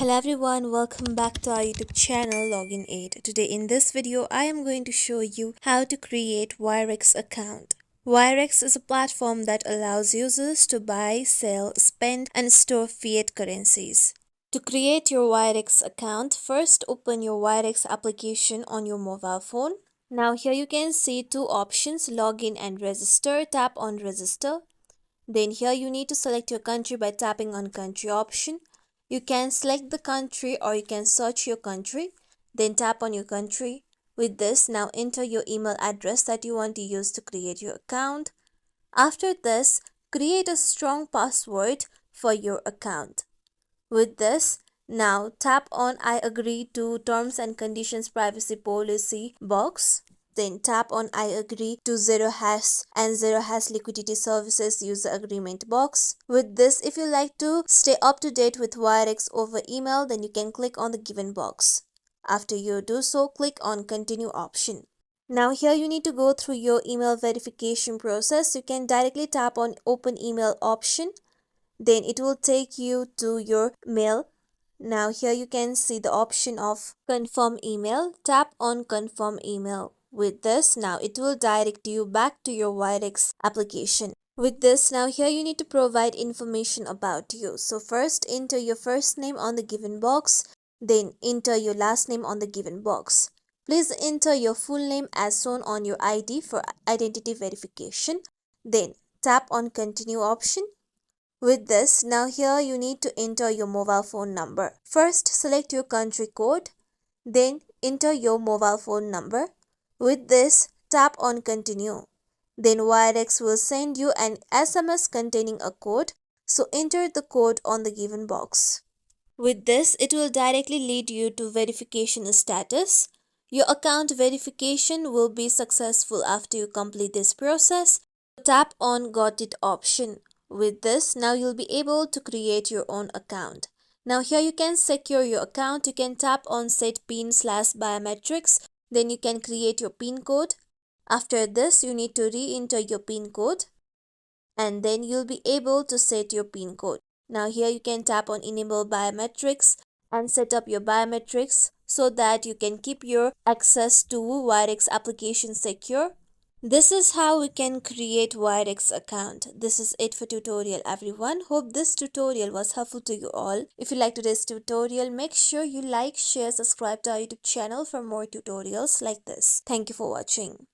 Hello everyone, welcome back to our YouTube channel Login Aid. Today in this video, I am going to show you how to create Wirex account. Wirex is a platform that allows users to buy, sell, spend and store fiat currencies. To create your Wirex account, first open your Wirex application on your mobile phone. Now here you can see two options, login and register. Tap on register. Then here you need to select your country by tapping on country option. You can select the country or you can search your country. Then tap on your country. With this, now enter your email address that you want to use to create your account. After this, create a strong password for your account. With this, now tap on I agree to terms and conditions privacy policy box. Then tap on I agree to zero hash and zero hash liquidity services user agreement box. With this, if you like to stay up to date with Wirex over email, then you can click on the given box. After you do so, click on continue option. Now here you need to go through your email verification process. You can directly tap on open email option. Then it will take you to your mail. Now here you can see the option of confirm email. Tap on confirm email. With this, now it will direct you back to your Wirex application. With this, now here you need to provide information about you. So first enter your first name on the given box. Then enter your last name on the given box. Please enter your full name as shown on your ID for identity verification. Then tap on continue option. With this, now here you need to enter your mobile phone number. First, select your country code, then enter your mobile phone number. With this, tap on continue. Then Wirex will send you an SMS containing a code, so enter the code on the given box. With this, it will directly lead you to verification status. Your account verification will be successful after you complete this process. Tap on got it option. With this, now you'll be able to create your own account. Now here you can secure your account. You can tap on set pin/biometrics. Then you can create your PIN code. After this, you need to re-enter your PIN code. And then you'll be able to set your PIN code. Now here you can tap on enable biometrics and set up your biometrics so that you can keep your access to Wirex application secure. This is how we can create Wirex account. This is it for tutorial everyone. Hope this tutorial was helpful to you all. If you like today's tutorial, make sure you like, share, subscribe to our YouTube channel for more tutorials like this. Thank you for watching.